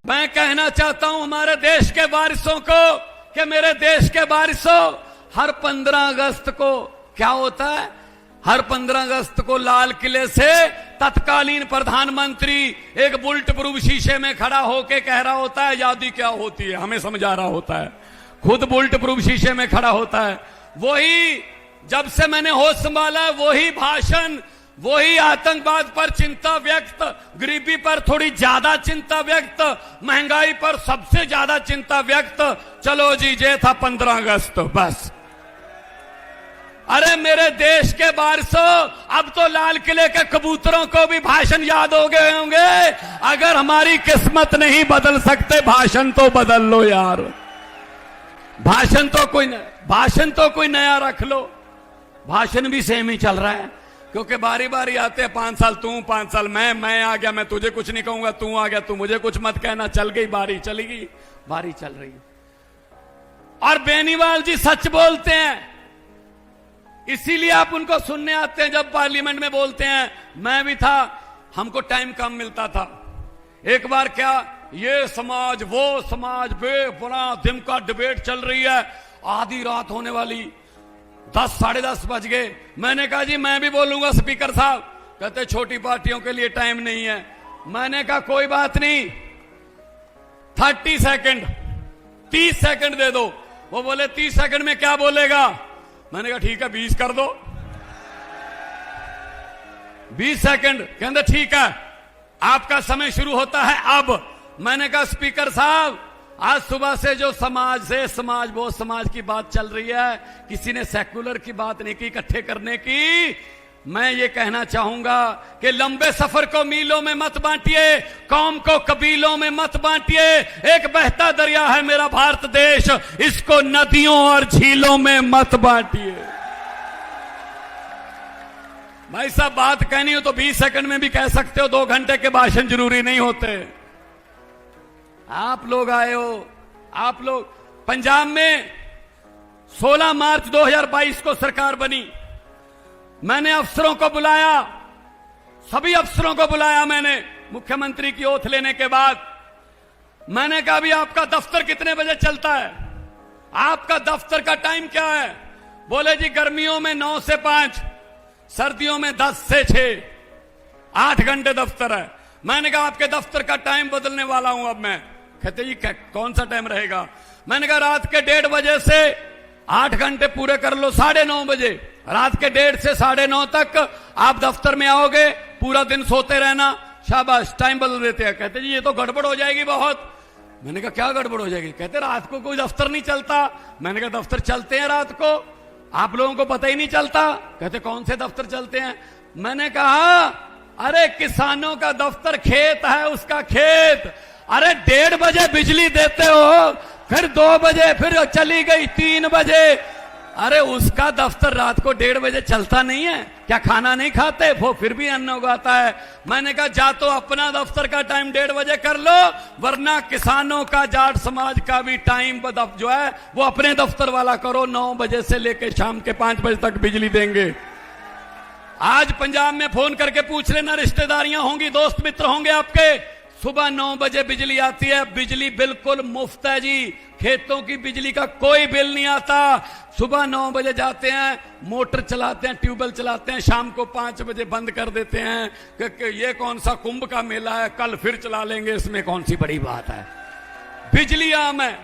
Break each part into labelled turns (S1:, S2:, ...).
S1: मैं कहना चाहता हूं हमारे देश के वारिसों को कि मेरे देश के वारिसों, हर 15 अगस्त को क्या होता है? हर 15 अगस्त को लाल किले से तत्कालीन प्रधानमंत्री एक बुलेट प्रूफ शीशे में खड़ा होकर कह रहा होता है आजादी क्या होती है, हमें समझा रहा होता है। खुद बुलेट प्रूफ शीशे में खड़ा होता है। वही जब से मैंने होश संभाला, वही भाषण, वही आतंकवाद पर चिंता व्यक्त, गरीबी पर थोड़ी ज्यादा चिंता व्यक्त, महंगाई पर सबसे ज्यादा चिंता व्यक्त। चलो जी, ये था 15 अगस्त बस। अरे मेरे देश के वारिसों, अब तो लाल किले के कबूतरों को भी भाषण याद हो गए होंगे। अगर हमारी किस्मत नहीं बदल सकते, भाषण तो बदल लो यार। भाषण तो कोई नया रख लो। भाषण भी सेम ही चल रहा है, क्योंकि बारी बारी आते हैं, 5 साल तू, 5 साल मैं आ गया, मैं तुझे कुछ नहीं कहूंगा, तू आ गया, तू मुझे कुछ मत कहना। चल गई बारी, चली गई बारी, चल रही है। और बेनीवाल जी सच बोलते हैं, इसीलिए आप उनको सुनने आते हैं जब पार्लियामेंट में बोलते हैं। मैं भी था, हमको टाइम कम मिलता था। एक बार क्या, ये समाज वो समाज, बड़ा दिन का डिबेट चल रही है, आधी रात होने वाली, 10 साढ़े 10 बज गए। मैंने कहा जी मैं भी बोलूंगा स्पीकर साहब। कहते छोटी पार्टियों के लिए टाइम नहीं है। मैंने कहा कोई बात नहीं, 30 सेकंड 30 सेकंड दे दो। वो बोले 30 सेकंड में क्या बोलेगा? मैंने कहा ठीक है 20 कर दो। 20 सेकंड, कहते ठीक है आपका समय शुरू होता है अब। मैंने कहा स्पीकर साहब, आज सुबह से जो समाज वो समाज की बात चल रही है, किसी ने सेक्युलर की बात नहीं की, इकट्ठे करने की। मैं ये कहना चाहूंगा कि लंबे सफर को मीलों में मत बांटिए, कौम को कबीलों में मत बांटिए। एक बहता दरिया है मेरा भारत देश, इसको नदियों और झीलों में मत बांटिए। भाई साहब, बात कहनी हो तो 20 सेकंड में भी कह सकते हो, 2 घंटे के भाषण जरूरी नहीं होते। आप लोग आए हो, आप लोग पंजाब में 16 मार्च 2022 को सरकार बनी। मैंने अफसरों को बुलाया, सभी अफसरों को बुलाया मैंने। मुख्यमंत्री की ओथ लेने के बाद मैंने कहा भी आपका दफ्तर कितने बजे चलता है, आपका दफ्तर का टाइम क्या है? बोले जी गर्मियों में 9 से 5, सर्दियों में 10 से 6, 8 घंटे दफ्तर है। मैंने कहा आपके दफ्तर का टाइम बदलने वाला हूं अब मैं। कहते जी कौन सा टाइम रहेगा? मैंने कहा रात के 1:30 बजे से 8 घंटे पूरे कर लो, 9:30 बजे, रात के 1:30 से 9:30 तक आप दफ्तर में आओगे, पूरा दिन सोते रहना। शाबाश, टाइम बदल देते हैं। कहते जी ये तो गड़बड़ हो जाएगी बहुत। मैंने कहा क्या गड़बड़ हो जाएगी? कहते रात को कोई दफ्तर नहीं चलता। मैंने कहा दफ्तर चलते हैं रात को, आप लोगों को पता ही नहीं चलता। कहते कौन से दफ्तर चलते हैं? मैंने कहा अरे किसानों का दफ्तर खेत है, उसका खेत। अरे 1:30 बजे बिजली देते हो, फिर 2 बजे, फिर चली गई 3 बजे। अरे उसका दफ्तर रात को 1:30 बजे चलता नहीं है क्या? खाना नहीं खाते वो, फिर भी अन्न उगाता है। मैंने कहा जा तो अपना दफ्तर का टाइम 1:30 बजे कर लो, वरना किसानों का, जाट समाज का भी टाइम जो है वो अपने दफ्तर वाला करो। 9 बजे से लेकर शाम के 5 बजे तक बिजली देंगे। आज पंजाब में फोन करके पूछ लेना, रिश्तेदारियां होंगी, दोस्त मित्र होंगे आपके। सुबह 9 बजे बिजली आती है, बिजली बिल्कुल मुफ्त है जी। खेतों की बिजली का कोई बिल नहीं आता। सुबह 9 बजे जाते हैं, मोटर चलाते हैं, ट्यूबवेल चलाते हैं, शाम को 5 बजे बंद कर देते हैं कि ये कौन सा कुंभ का मेला है, कल फिर चला लेंगे, इसमें कौन सी बड़ी बात है। बिजली आम है,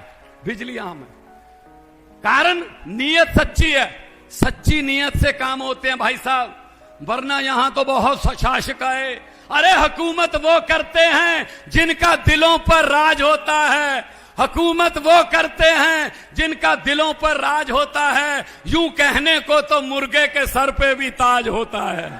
S1: बिजली आम है। कारण नीयत सच्ची है, सच्ची नीयत से काम होते हैं भाई साहब, वरना यहां तो बहुत शासक आए। अरे हुकूमत वो करते हैं जिनका दिलों पर राज होता है, हुकूमत वो करते हैं जिनका दिलों पर राज होता है। यूं कहने को तो मुर्गे के सर पे भी ताज होता है।